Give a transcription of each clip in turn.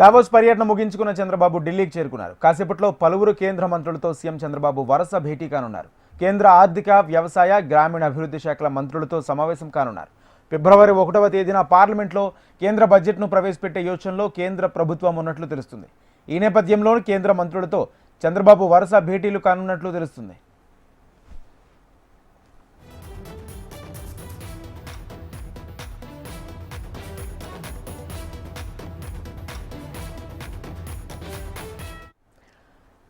Davos పర్యటన ముగించుకున్న చంద్రబాబు ఢిల్లీకి చేరుకున్నారు. కాసేపట్లో పలువురు కేంద్ర మంత్రులతో సీఎం చంద్రబాబు వరుస భేటీ కానున్నారు. కేంద్ర ఆర్థిక, వ్యవసాయ, గ్రామీణ అభివృద్ధి శాఖల మంత్రులతో సమావేశం కానున్నారు. ఫిబ్రవరి 1వ తేదీన పార్లమెంట్లో కేంద్ర బడ్జెట్ను ప్రవేశపెట్టే యోచనలో కేంద్ర ప్రభుత్వం ఉన్నట్లు తెలుస్తుంది. ఈ నేపథ్యంలో కేంద్ర మంత్రులతో చంద్రబాబు వరుస భేటీలు కానున్నట్లు తెలుస్తుంది.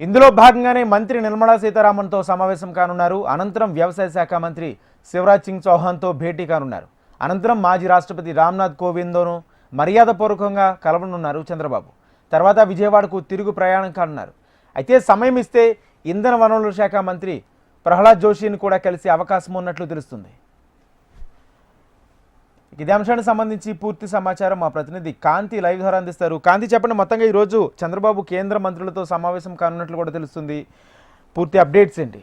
ఇందులో భాగంగానే మంత్రి నిర్మలా సీతారామన్తో సమావేశం కానున్నారు. అనంతరం వ్యవసాయ శాఖ మంత్రి శివరాజ్ సింగ్ చౌహాన్తో భేటీ కానున్నారు. అనంతరం మాజీ రాష్ట్రపతి రామ్నాథ్ కోవింద్ను మర్యాదపూర్వకంగా కలవనున్నారు చంద్రబాబు. తర్వాత విజయవాడకు తిరుగు ప్రయాణం కానున్నారు. అయితే సమయం ఇస్తే ఇంధన వనరుల శాఖ మంత్రి ప్రహ్లాద్ జోషిని కూడా కలిసే అవకాశం ఉన్నట్లు తెలుస్తుంది. ఇదే అంశానికి సంబంధించి పూర్తి సమాచారం మా ప్రతినిధి కాంతి లైవ్ ద్వారా అందిస్తారు. కాంతి, చెప్పండి, మొత్తంగా ఈరోజు చంద్రబాబు కేంద్ర మంత్రులతో సమావేశం కానున్నట్లు కూడా తెలుస్తుంది. పూర్తి అప్డేట్స్ ఏంటి?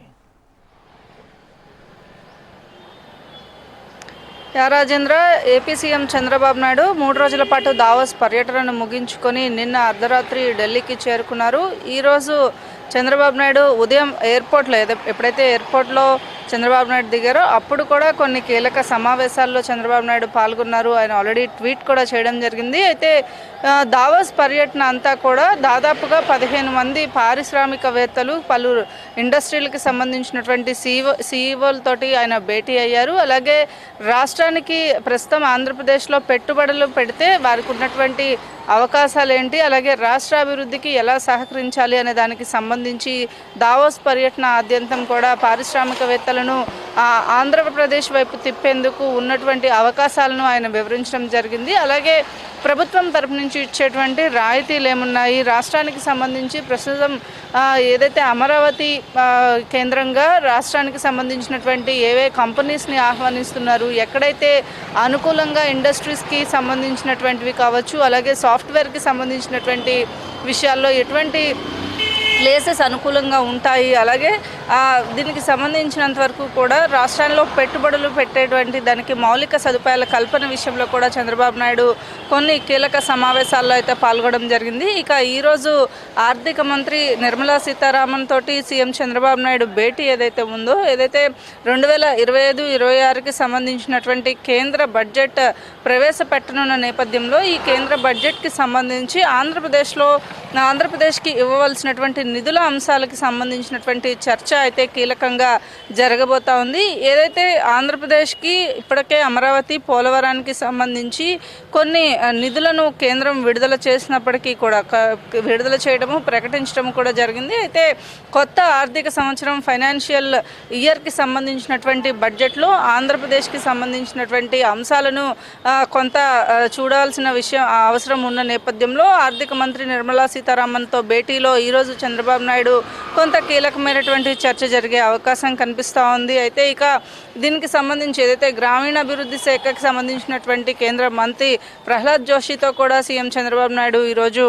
రాజేంద్ర, ఏపీ సీఎం చంద్రబాబు నాయుడు 3 రోజుల పాటు దావోస్ పర్యటనను ముగించుకొని నిన్న అర్ధరాత్రి ఢిల్లీకి చేరుకున్నారు. ఈరోజు చంద్రబాబు నాయుడు ఉదయం ఎయిర్పోర్ట్లో ఎప్పుడైతే ఎయిర్పోర్ట్లో చంద్రబాబు నాయుడు దిగారో అప్పుడు కూడా కొన్ని కీలక సమావేశాల్లో చంద్రబాబు నాయుడు పాల్గొన్నారు. ఆయన ఆల్రెడీ ట్వీట్ కూడా చేయడం జరిగింది. అయితే దావోస్ పర్యటన అంతా కూడా దాదాపుగా 15 మంది పారిశ్రామికవేత్తలు, పలు ఇండస్ట్రీలకు సంబంధించినటువంటి సీఈఓలతోటి ఆయన భేటీ అయ్యారు. అలాగే రాష్ట్రానికి ప్రస్తుతం ఆంధ్రప్రదేశ్లో పెట్టుబడులు పెడితే వారికి ఉన్నటువంటి అవకాశాలు ఏంటి, అలాగే రాష్ట్ర అభివృద్ధికి ఎలా సహకరించాలి అనే దానికి సంబంధించి దావోస్ పర్యటన ఆద్యంతం కూడా పారిశ్రామికవేత్తలను ఆంధ్రప్రదేశ్ వైపు తిప్పేందుకు ఉన్నటువంటి అవకాశాలను ఆయన వివరించడం జరిగింది. అలాగే ప్రభుత్వం తరపు నుంచి ఇచ్చేటువంటి రాయితీలు ఏమున్నాయి, రాష్ట్రానికి సంబంధించి ప్రస్తుతం ఏదైతే అమరావతి కేంద్రంగా రాష్ట్రానికి సంబంధించినటువంటి ఏవే కంపెనీస్ని ఆహ్వానిస్తున్నారు, ఎక్కడైతే అనుకూలంగా ఇండస్ట్రీస్కి సంబంధించినటువంటివి కావచ్చు, అలాగే సాఫ్ట్వేర్కి సంబంధించినటువంటి విషయాల్లో ఎటువంటి ప్లేసెస్ అనుకూలంగా ఉంటాయి, అలాగే దీనికి సంబంధించినంత వరకు కూడా రాష్ట్రాల్లో పెట్టుబడులు పెట్టేటువంటి దానికి మౌలిక సదుపాయాల కల్పన విషయంలో కూడా చంద్రబాబు నాయుడు కొన్ని కీలక సమావేశాల్లో అయితే పాల్గొనడం జరిగింది. ఇక ఈరోజు ఆర్థిక మంత్రి నిర్మలా సీతారామన్ తోటి సీఎం చంద్రబాబు నాయుడు భేటీ ఏదైతే ఉందో, ఏదైతే 2025-26కి సంబంధించినటువంటి కేంద్ర బడ్జెట్ ప్రవేశపెట్టనున్న నేపథ్యంలో ఈ కేంద్ర బడ్జెట్కి సంబంధించి ఆంధ్రప్రదేశ్కి ఇవ్వవలసినటువంటి నిధుల అంశాలకు సంబంధించినటువంటి చర్చ అయితే కీలకంగా జరగబోతా ఉంది. ఏదైతే ఆంధ్రప్రదేశ్కి ఇప్పటికే అమరావతి, పోలవరానికి సంబంధించి కొన్ని నిధులను కేంద్రం విడుదల చేసినప్పటికీ కూడా విడుదల చేయడము, ప్రకటించడం కూడా జరిగింది. అయితే కొత్త ఆర్థిక సంవత్సరం ఫైనాన్షియల్ ఇయర్కి సంబంధించినటువంటి బడ్జెట్లో ఆంధ్రప్రదేశ్కి సంబంధించినటువంటి అంశాలను కొంత చూడాల్సిన అవసరం ఉన్న నేపథ్యంలో ఆర్థిక మంత్రి నిర్మలా సీతారామన్తో భేటీలో ఈరోజు చంద్రబాబు నాయుడు కొంత కీలకమైనటువంటి చర్చ జరిగే అవకాశం కనిపిస్తూ ఉంది. అయితే ఇక దీనికి సంబంధించి ఏదైతే గ్రామీణాభివృద్ధి శాఖకి సంబంధించినటువంటి కేంద్ర మంత్రి ప్రహ్లాద్ జోషితో కూడా సీఎం చంద్రబాబు నాయుడు ఈరోజు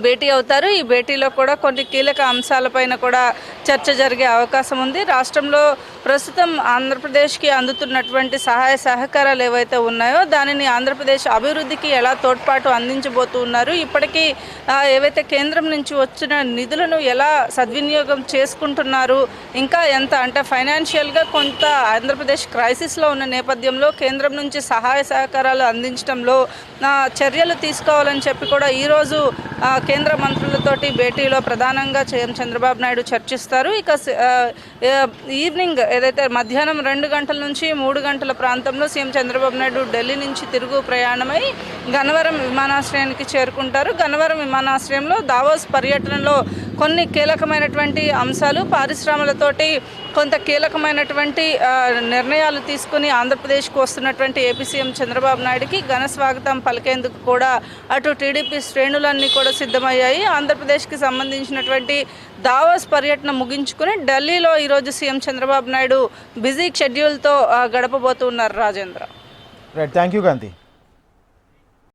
భేటీ అవుతారు. ఈ భేటీలో కూడా కొన్ని కీలక అంశాలపైన కూడా చర్చ జరిగే అవకాశం ఉంది. రాష్ట్రంలో ప్రస్తుతం ఆంధ్రప్రదేశ్కి అందుతున్నటువంటి సహాయ సహకారాలు ఏవైతే ఉన్నాయో దానిని ఆంధ్రప్రదేశ్ అభివృద్ధికి ఎలా తోడ్పాటు అందించబోతూ ఉన్నారు, ఇప్పటికీ ఏవైతే కేంద్రం నుంచి వచ్చిన నిధులను ఎలా సద్వినియోగం చేసుకుంటున్నారు, ఇంకా ఎంత అంటే ఫైనాన్షియల్గా కొంత ఆంధ్రప్రదేశ్ క్రైసిస్లో ఉన్న నేపథ్యంలో కేంద్రం నుంచి సహాయ సహకారాలు అందించడంలో చర్యలు తీసుకోవాలని చెప్పి కూడా ఈరోజు కేంద్ర మంత్రులతోటి భేటీలో ప్రధానంగా చంద్రబాబు నాయుడు చర్చిస్తారు. ఇక ఈవినింగ్ ఏదైతే మధ్యాహ్నం 2 గంటల నుంచి 3 గంటల ప్రాంతంలో సీఎం చంద్రబాబు నాయుడు ఢిల్లీ నుంచి తిరుగు ప్రయాణమై గన్నవరం విమానాశ్రయానికి చేరుకుంటారు. గన్నవరం విమానాశ్రయంలో దావోస్ పర్యటనలో కొన్ని కీలకమైనటువంటి అంశాలు, పారిశ్రమలతోటి కొంత కీలకమైనటువంటి నిర్ణయాలు తీసుకుని ఆంధ్రప్రదేశ్కు వస్తున్నటువంటి ఏపీ సీఎం చంద్రబాబు నాయుడుకి ఘన స్వాగతం పలికేందుకు కూడా అటు టీడీపీ శ్రేణులన్నీ కూడా సిద్ధమయ్యాయి. ఆంధ్రప్రదేశ్కి సంబంధించినటువంటి దావోస్ పర్యటన ముగించుకుని ఢిల్లీలో ఈరోజు సీఎం చంద్రబాబు నాయుడు బిజీ షెడ్యూల్తో గడపబోతున్నారు. Rajendra, right, thank you Kanthi.